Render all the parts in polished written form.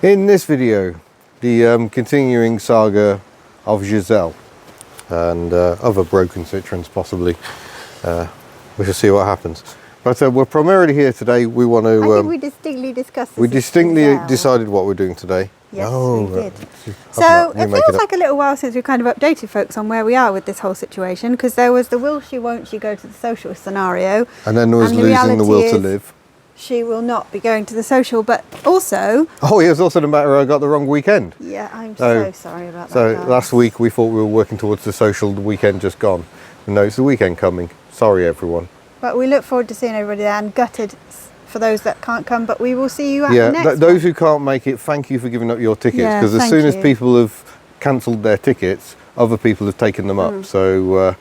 In this video, the continuing saga of Giselle and other broken Citroens possibly. We shall see what happens. But we're primarily here today. We want to. I think we distinctly discussed this. We distinctly decided what we're doing today. Yes, oh, we did. So it feels like a little while since we kind of updated folks on where we are with this whole situation, because there was the will she, won't she go to the social scenario. And then there was losing the will to live. She will not be going to the social, but also... Oh, it was also the matter I got the wrong weekend. Yeah, I'm so sorry about that. So guys. last week we thought we were working towards the social, the weekend just gone. And no, it's the weekend coming. Sorry, everyone. But we look forward to seeing everybody there, and gutted for those that can't come, but we will see you at the next one. Those who can't make it, thank you for giving up your tickets, because as soon as people have cancelled their tickets, other people have taken them up. So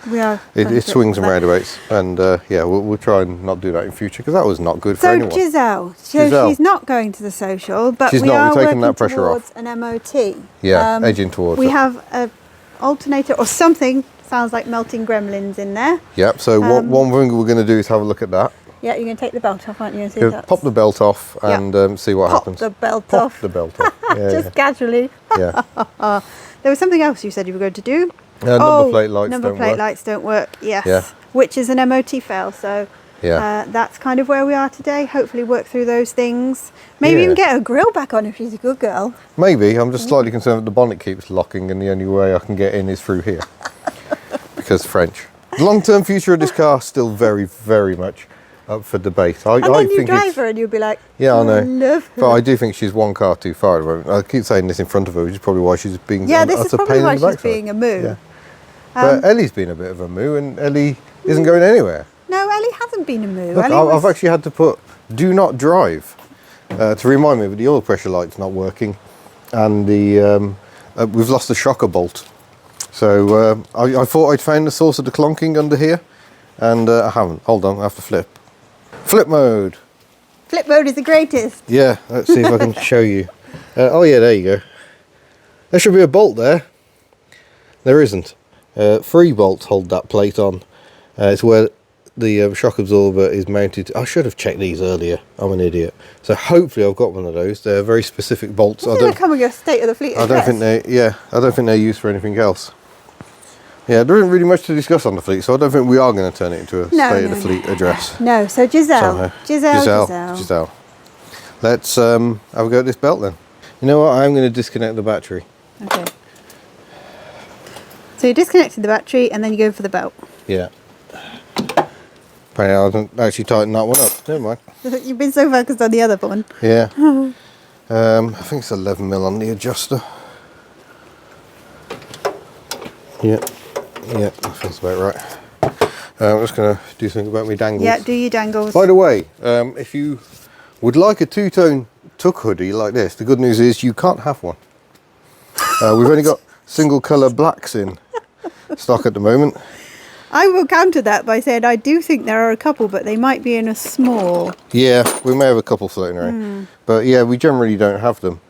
it swings and roundabouts, and we'll try and not do that in future, because that was not good for anyone. So Giselle, she's not going to the social, but we are working that pressure towards off. an MOT. Yeah, edging towards We it. have an alternator or something, sounds like melting gremlins in there. Yep, so one thing we're going to do is have a look at that. Yeah, you're going to take the belt off, aren't you? And see Pop the belt off and see what happens. Pop the belt off. Pop the belt off. Yeah, Just casually. Yeah. There was something else you said you were going to do. Number plate lights don't work. Number plate lights don't work, yes. Yeah. Which is an MOT fail, so that's kind of where we are today. Hopefully work through those things. Maybe even get her grill back on if she's a good girl. Maybe. I'm just slightly concerned that the bonnet keeps locking and the only way I can get in is through here. Because French. The long-term future of this car is still very, very much up for debate. And then you drive her and you'll be like, yeah, I know. Love her. But I do think she's one car too far at the moment. I keep saying this in front of her, which is probably why she's being this is probably why she's being a moo. Yeah. But Ellie's been a bit of a moo, and Ellie isn't going anywhere. No, Ellie hasn't been a moo. Look, I've actually had to put do not drive to remind me that the oil pressure light's not working, and the we've lost the shocker bolt. So I thought I'd found the source of the clonking under here, and I haven't. Hold on, I have to flip. Flip mode. Flip mode is the greatest. Yeah, let's see if I can show you. Oh yeah, there you go. There should be a bolt there. There isn't. 3 bolts hold that plate on. It's where the shock absorber is mounted. I should have checked these earlier. I'm an idiot. So hopefully I've got one of those. They're very specific bolts. This is becoming a state of the fleet address. I don't think they're used for anything else. Yeah, there isn't really much to discuss on the fleet, so I don't think we are going to turn it into a state of the fleet address. No, so Giselle. Giselle. Let's have a go at this belt then. You know what? I'm going to disconnect the battery. Okay. So you're disconnecting the battery and then you go for the belt. Yeah. Apparently I haven't actually tightened that one up. Never mind. You've been so focused on the other one. Yeah. I think it's 11mm on the adjuster. Yeah. Yeah, that feels about right. I'm just going to do something about my dangles. Yeah, do your dangles. By the way, if you would like a two-tone tuck hoodie like this, the good news is you can't have one. We've only got single colour blacks in stock at the moment. I will counter that by saying I do think there are a couple, but they might be in a small. Yeah, we may have a couple floating around. But yeah, we generally don't have them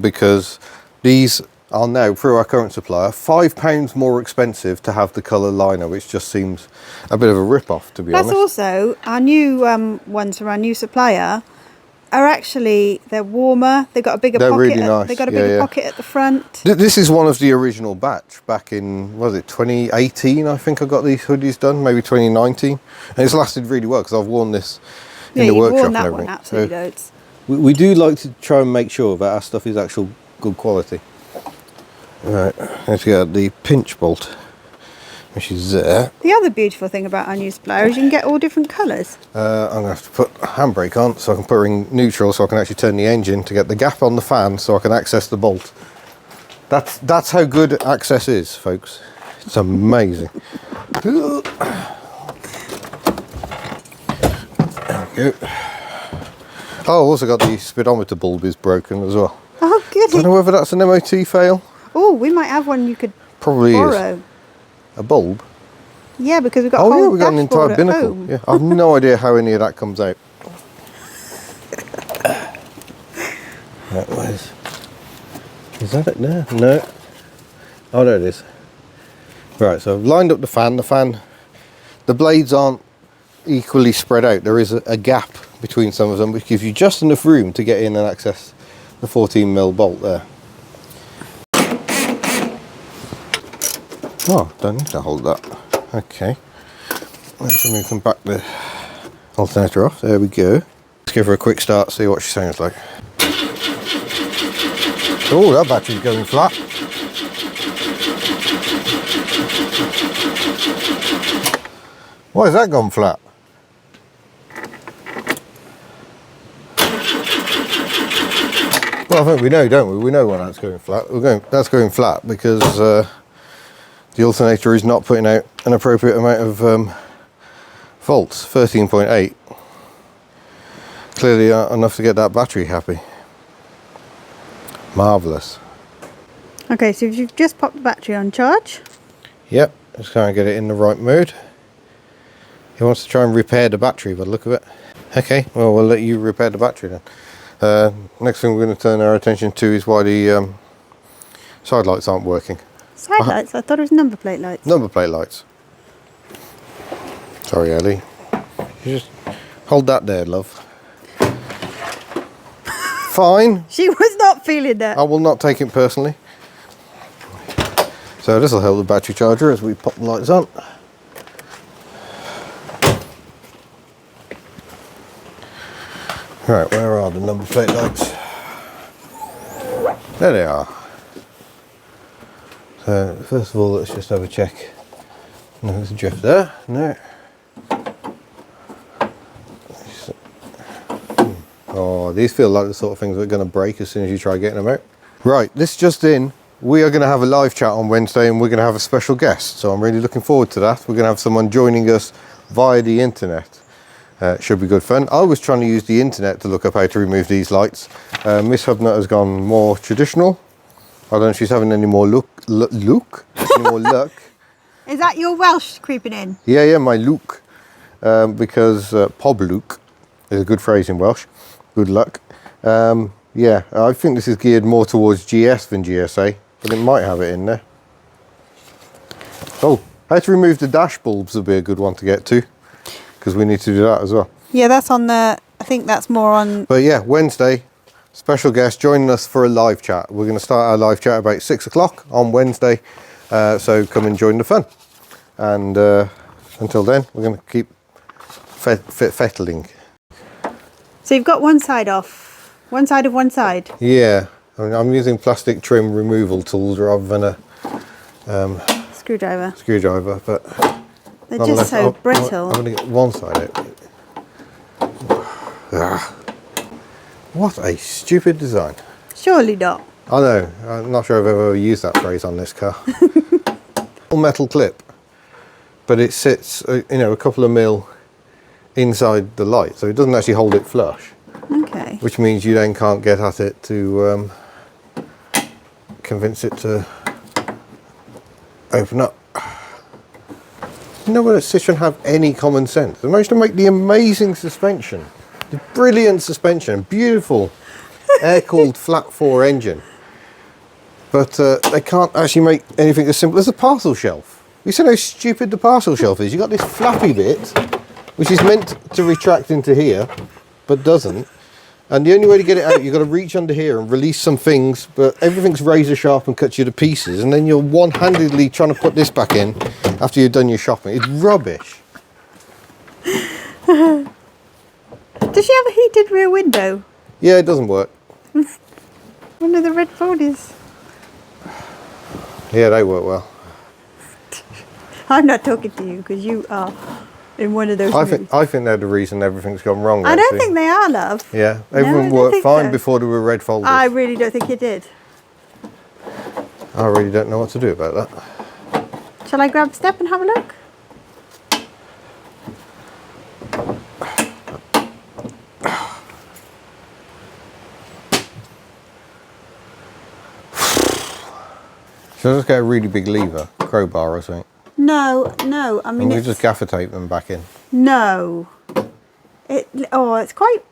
because these are now, through our current supplier, £5 more expensive to have the colour liner, which just seems a bit of a rip-off, to be honest. That's also, our new ones from our new supplier are actually, they're warmer, they've got a bigger pocket. They're really nice. They've got a bigger pocket at the front. This is one of the original batch back in, was it 2018, I think I got these hoodies done, maybe 2019. And it's lasted really well because I've worn this in the workshop and everything. One, absolutely loads. We do like to try and make sure that our stuff is actual good quality. Right, let's get the pinch bolt, which is there. The other beautiful thing about our new supplier is you can get all different colours. I'm going to have to put a handbrake on so I can put her in neutral so I can actually turn the engine to get the gap on the fan so I can access the bolt. That's how good access is, folks. It's amazing. There we go. Oh, I've also got the speedometer bulb is broken as well. Oh, good. I don't know whether that's an MOT fail. Oh, we might have one you could Probably borrow. Is. A bulb? Yeah, because we've got a whole we've got an entire binnacle. Home. Yeah, I've no idea how any of that comes out. Is that it there? No. Oh, there it is. Right, so I've lined up the fan. The blades aren't equally spread out. There is a gap between some of them, which gives you just enough room to get in and access the 14mm bolt there. Oh, don't need to hold that. Okay. Let's move them back the alternator off. There we go. Let's give her a quick start, see what she sounds like. Oh, that battery's going flat. Why has that gone flat? Well, I think we know, don't we? We know when that's going flat. That's going flat because the alternator is not putting out an appropriate amount of volts, 13.8. Clearly enough to get that battery happy. Marvellous. Okay, so you've just popped the battery on charge. Yep, just trying to get it in the right mode. He wants to try and repair the battery by the look of it. Okay, well, we'll let you repair the battery then. Next thing we're going to turn our attention to is why the side lights aren't working. Side lights? I thought it was number plate lights. Number plate lights. Sorry, Ellie. You just hold that there, love. Fine. She was not feeling that. I will not take it personally. So this will help the battery charger as we pop the lights on. Right, where are the number plate lights? There they are. So first of all, let's just have a check. No, there's a drift there. No. Oh, these feel like the sort of things that are going to break as soon as you try getting them out. Right, this just in. We are going to have a live chat on Wednesday and we're going to have a special guest. So I'm really looking forward to that. We're going to have someone joining us via the internet. Should be good fun. I was trying to use the internet to look up how to remove these lights. Miss Hubnut has gone more traditional. I don't know if she's having any more luck. Any more luck. Is that your Welsh creeping in? Yeah, my Luke. Because Pob Luke is a good phrase in Welsh. Good luck. Yeah, I think this is geared more towards GS than GSA, but it might have it in there. Oh, how to remove the dash bulbs would be a good one to get to, because we need to do that as well. Yeah, that's on the, I think that's more on... But yeah, Wednesday, special guest joining us for a live chat. We're going to start our live chat about 6 o'clock on Wednesday, so come and join the fun. And until then, we're going to keep fettling. So you've got one side off, one side of one side? Yeah, I mean, I'm using plastic trim removal tools rather than a screwdriver, but they're just so brittle. I'm going to get one side out. What a stupid design. Surely not. I know, I'm not sure I've ever used that phrase on this car. Metal clip, but it sits, you know, a couple of mil inside the light, so it doesn't actually hold it flush. Okay. Which means you then can't get at it to convince it to open up. You know, when Citroen have any common sense, they managed to make the amazing suspension, the brilliant suspension, beautiful air-cooled flat 4 engine, but they can't actually make anything as simple as a parcel shelf. You see how stupid the parcel shelf is? You've got this flappy bit, which is meant to retract into here, but doesn't. And the only way to get it out, you've got to reach under here and release some things, but everything's razor sharp and cuts you to pieces, and then you're one-handedly trying to put this back in after you've done your shopping. It's rubbish. Does she have a heated rear window? Yeah, it doesn't work. One of the red folders. Yeah, they work well. I'm not talking to you because you are in one of those I think they're the reason everything's gone wrong. I don't think they are, love. Yeah, everything worked fine before there were red folders. I really don't think it did. I really don't know what to do about that. Shall I grab a step and have a look? Should I just get a really big lever, crowbar or something? No, I mean, we just gaffer tape them back in. No. That's quite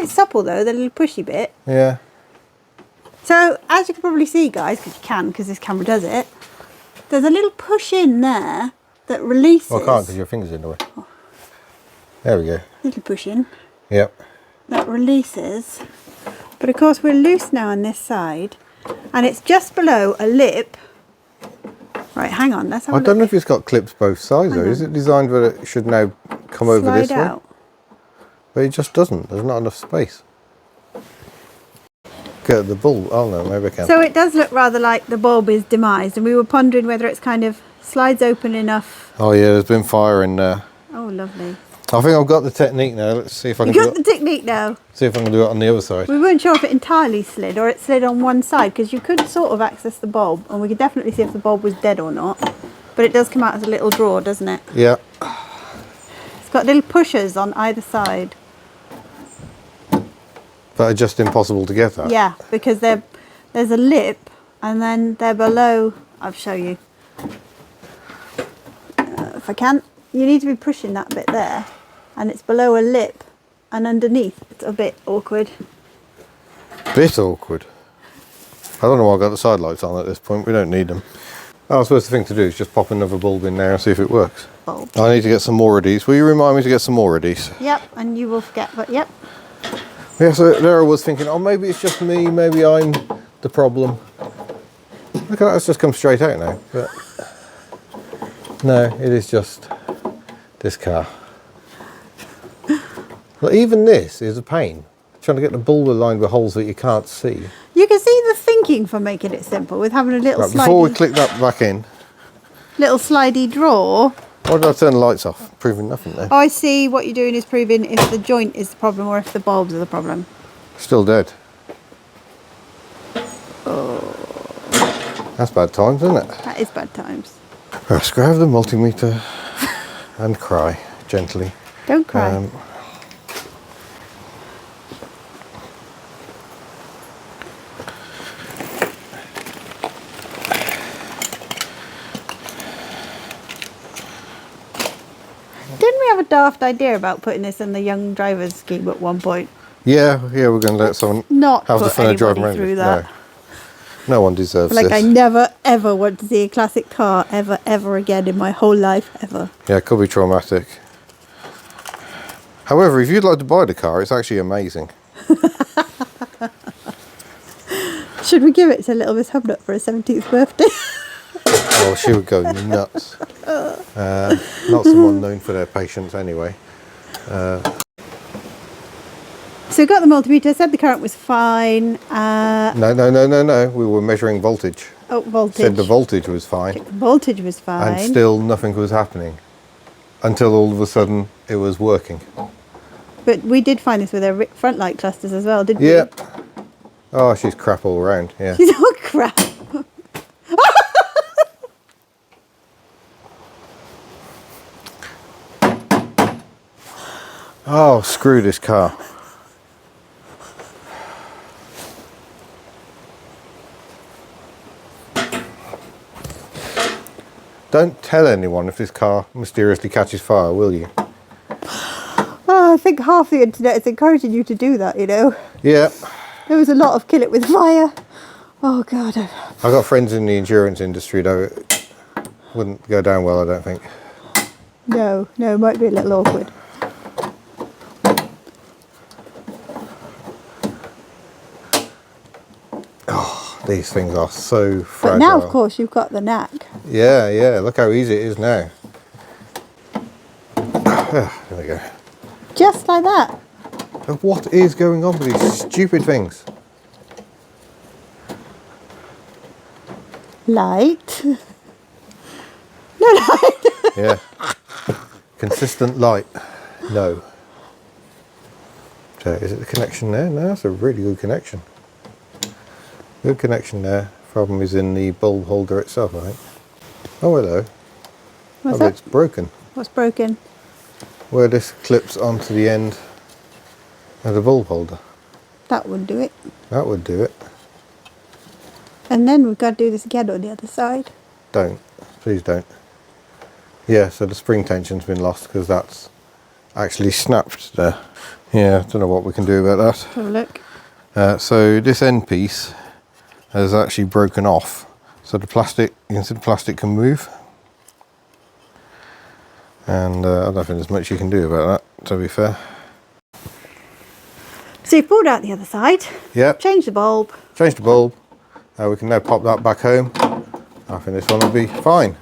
supple though, the little pushy bit. Yeah. So, as you can probably see, guys, because you can, because this camera does it, there's a little push in there that releases. Well, I can't because your finger's in the way. Oh. There we go. Little push in. Yep. That releases But of course we're loose now on this side, and it's just below a lip. Right, hang on, let's have a look. I don't know if it's got clips both sides though. Is it designed that it should now come over this way? But it just doesn't. There's not enough space. Get the bulb. Oh no, maybe I can. So it does look rather like the bulb is demised, and we were pondering whether it's kind of slides open enough. Oh yeah, there's been fire in there. Oh, lovely. I think I've got the technique now. Let's see if I can You got the technique now. See if I can do it on the other side. We weren't sure if it entirely slid or it slid on one side, because you could sort of access the bulb, and we could definitely see if the bulb was dead or not. But it does come out as a little drawer, doesn't it? Yeah. It's got little pushers on either side. But are just impossible to get at. Yeah, because there's a lip, and then they're below. I'll show you. If I can. You need to be pushing that bit there, and it's below a lip, and underneath it's a bit awkward. Bit awkward. I don't know why I got the side lights on at this point. We don't need them. I suppose the thing to do is just pop another bulb in there and see if it works. Bulb. I need to get some more of these. Will you remind me to get some more of these? Yep, and you will forget, but yep. Yeah, so there I was thinking, oh, maybe it's just me, maybe I'm the problem. Look at that, it's just come straight out now. But no, it is just this car. Well, even this is a pain. Trying to get the bulb aligned with holes that you can't see. You can see the thinking for making it simple with having a little Right, slidey. before we click that back in. Little slidey drawer. Why did I turn the lights off? Proving nothing there. I see what you're doing is proving if the joint is the problem or if the bulbs are the problem. Still dead. Oh. That's bad times, isn't it? That is bad times. Let's grab the multimeter and cry gently. Don't cry. Didn't we have a daft idea about putting this in the young drivers scheme at one point? Yeah, we're going to let someone have the fun of driving around through that. No one deserves like this. I never ever want to see a classic car ever again in my whole life ever. Yeah, it could be traumatic. However, if you'd like to buy the car, it's actually amazing. Should we give it to little Miss Hubnut for her 17th birthday? Oh, she would go nuts. Not someone known for their patience anyway. So we got the multimeter, said the current was fine. No. We were measuring voltage. Oh, voltage. Said the voltage was fine. The voltage was fine. And still nothing was happening. Until all of a sudden it was working. But we did find this with our front light clusters as well, didn't we? Yeah. Oh, she's crap all around, yeah. She's all crap. Oh, screw this car. Don't tell anyone if this car mysteriously catches fire, will you? Oh, I think half the internet is encouraging you to do that, you know. Yeah. There was a lot of kill it with fire. Oh, God. I've got friends in the insurance industry, though. It wouldn't go down well, I don't think. No, it might be a little awkward. Oh, these things are so fragile. But now, of course, you've got the knack. Yeah, look how easy it is now. There we go. Just like that. What is going on with these stupid things? Light. No light. Yeah. Consistent light. No. So is it the connection there? No, that's a really good connection. Good connection there. Problem is in the bulb holder itself, I think. Oh, hello. What's that? It's broken. What's broken? Where this clips onto the end of the bulb holder. That would do it. That would do it. And then we've got to do this again on the other side. Don't. Please don't. Yeah, so the spring tension's been lost because that's actually snapped there. Yeah, don't know what we can do about that. Have a look. So this end piece has actually broken off. So the plastic, you can see the plastic can move. And I don't think there's much you can do about that, to be fair. So you've pulled out the other side. Yep. Change the bulb. Change the bulb. We can now pop that back home. I think this one will be fine.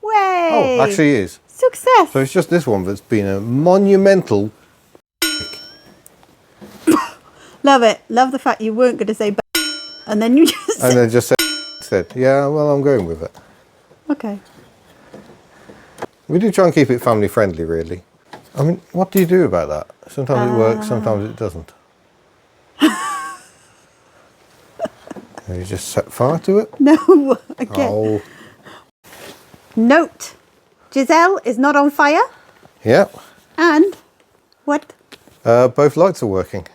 Way! Oh, actually it is. Success! So it's just this one that's been a monumental. Love it. Love the fact you weren't going to say and then you just And then just said, yeah, well, I'm going with it. Okay. We do try and keep it family friendly, really. I mean, what do you do about that? Sometimes it works, sometimes it doesn't. You just set fire to it? No, again. Oh. Note, Giselle is not on fire. Yep. And what? Both lights are working.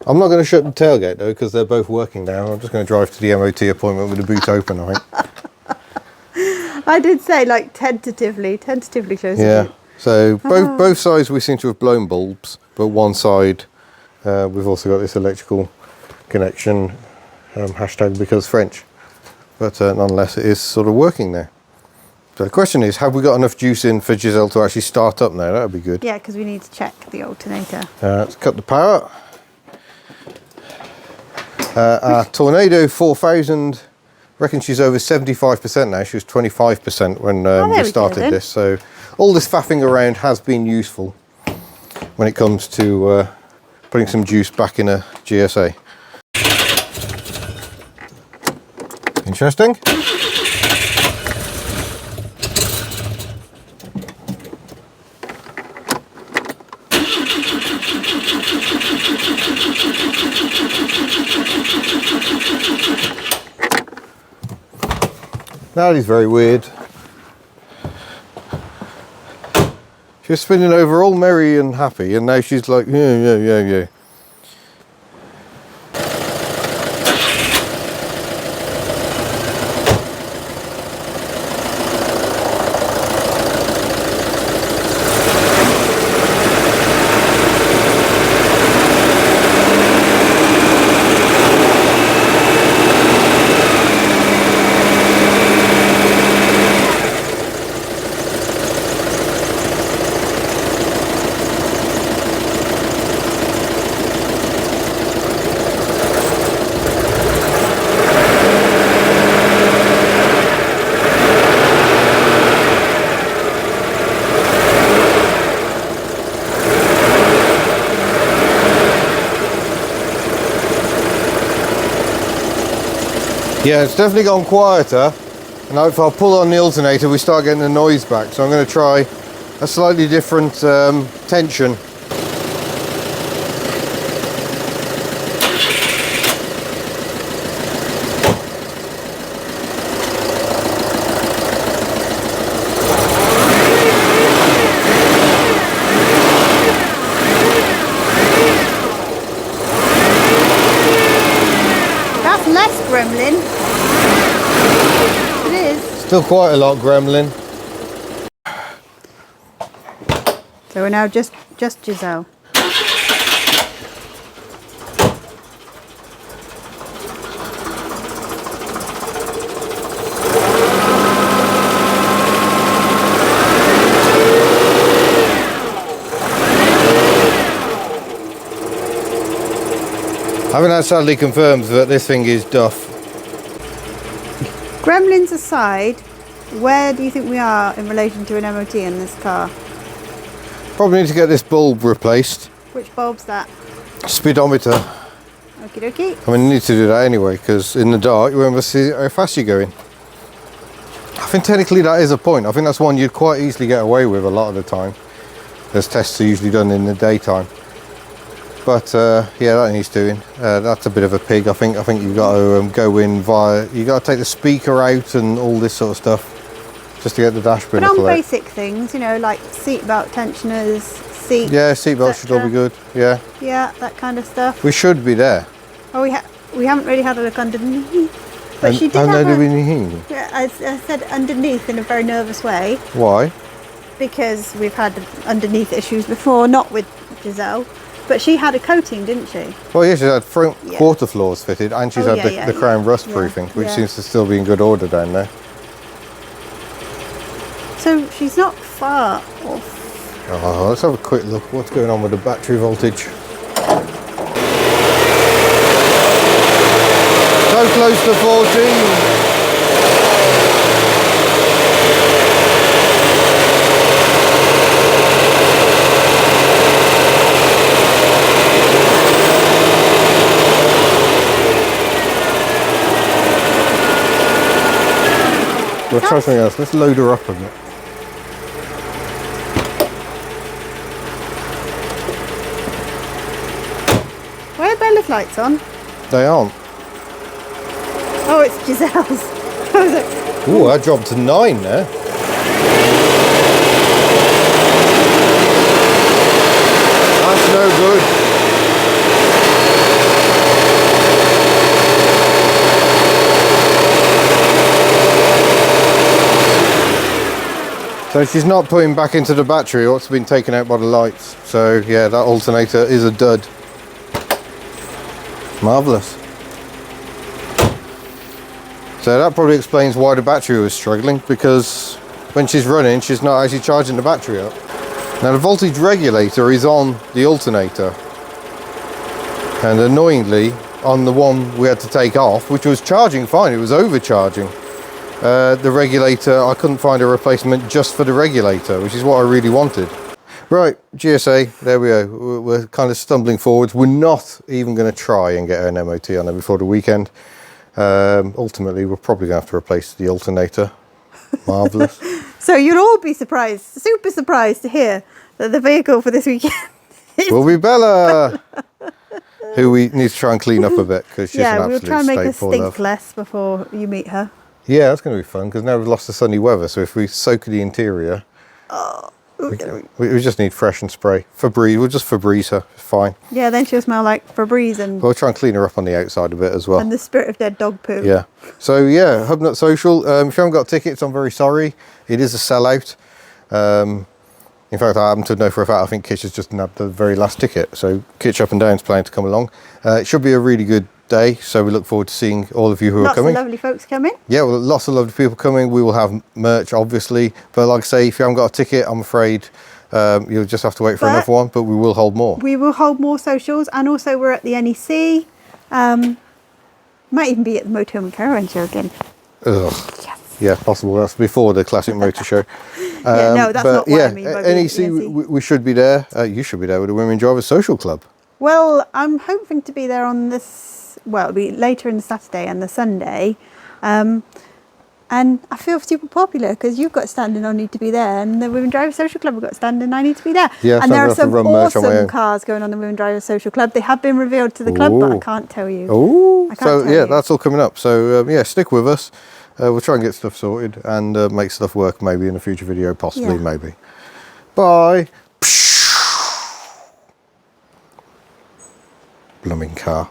I'm not going to shut the tailgate though, because they're both working now. I'm just going to drive to the MOT appointment with the boot open, I think. I did say like tentatively close. Yeah. So both sides we seem to have blown bulbs, but one side we've also got this electrical connection, hashtag because French. But nonetheless, it is sort of working now. So the question is, have we got enough juice in for Giselle to actually start up now? That would be good. Yeah, because we need to check the alternator. Let's cut the power. Our Tornado 4000, reckon she's over 75% now. She was 25% when we started this. So all this faffing around has been useful when it comes to putting some juice back in a GSA. Interesting. That is very weird. She was spinning over all merry and happy, and now she's like, yeah. Yeah, it's definitely gone quieter, and if I pull on the alternator we start getting the noise back, so I'm going to try a slightly different tension. That's less gremlin. It is. Still quite a lot gremlin. So we're now just Giselle. I haven't had sadly confirmed that this thing is duff. Gremlins aside, where do you think we are in relation to an MOT in this car? Probably need to get this bulb replaced. Which bulb's that? Speedometer. Okie dokie. I mean, you need to do that anyway, because in the dark you won't be able to see how fast you're going. I think technically that is a point. I think that's one you'd quite easily get away with a lot of the time. Those tests are usually done in the daytime. But yeah, that needs doing. That's a bit of a pig. I think you've got to go in via. You got to take the speaker out and all this sort of stuff, just to get the dashboard. But on basic things, you know, like seatbelt tensioners, seat. Yeah, seatbelts should all be good. Yeah. Yeah, that kind of stuff. We should be there. Oh, we haven't really had a look underneath. But she did have a, I said underneath in a very nervous way. Why? Because we've had underneath issues before, not with Giselle. But she had a coating, didn't she? Well, yeah, she's had front quarter floors fitted, and she's had the crown rust proofing, which seems to still be in good order down there. So she's not far off. Oh, let's have a quick look. What's going on with the battery voltage? close to 14. We'll try something else. Let's load her up a bit. Why are Bella's lights on? They aren't. Oh, it's Giselle's. I was like, ooh, I dropped to 9 there. That's no good. So she's not putting back into the battery what's been taken out by the lights. So yeah, that alternator is a dud. Marvellous. So that probably explains why the battery was struggling, because when she's running, she's not actually charging the battery up. Now the voltage regulator is on the alternator. And annoyingly, on the one we had to take off, which was charging fine, it was overcharging. The regulator, I couldn't find a replacement just for the regulator, which is what I really wanted. Right, GSA, there we go. We're kind of stumbling forwards. We're not even going to try and get an MOT on it before the weekend. Ultimately, we're probably going to have to replace the alternator. Marvellous. so you'll all be surprised, super surprised to hear that the vehicle for this weekend will be Bella, who we need to try and clean up a bit, because she's an absolute we'll try and make her stink love. less before you meet her. Yeah, that's going to be fun, because now we've lost the sunny weather, so if we soak the interior, we just need fresh and spray. Febreze, we'll just Febreze her, it's fine. Yeah, then she'll smell like Febreze and... We'll try and clean her up on the outside a bit as well. And the spirit of dead dog poo. Yeah. So yeah, Hubnut Social, if you haven't got tickets, I'm very sorry. It is a sellout. In fact, I happen to know for a fact, I think Kitch has just nabbed the very last ticket. So Kitch Up and Down's planning to come along. It should be a really good day, so we look forward to seeing all of you who are coming. Lots of lovely folks coming. Yeah, well, lots of lovely people coming. We will have merch, obviously, but like I say, if you haven't got a ticket, I'm afraid you'll just have to wait for another one, but we will hold more. We will hold more socials, and also we're at the NEC. Might even be at the Motorhome and Caravan show again. Ugh. Yes. Yeah, possible. That's before the Classic Motor Show. No, that's not what I mean by NEC, we should be there. You should be there with the Women Drivers Social Club. Well, I'm hoping to be there on this, well, it'll be later in the Saturday and the Sunday. And I feel super popular because you've got standing, I need to be there, and the Women Drivers Social Club have got standing, I need to be there. Yeah, and there are some awesome cars going on the Women Drivers Social Club. They have been revealed to the club, but I can't tell you. Oh, so yeah, that's all coming up. So yeah, stick with us. We'll try and get stuff sorted and make stuff work maybe in a future video, possibly, maybe. Bye. Blooming car.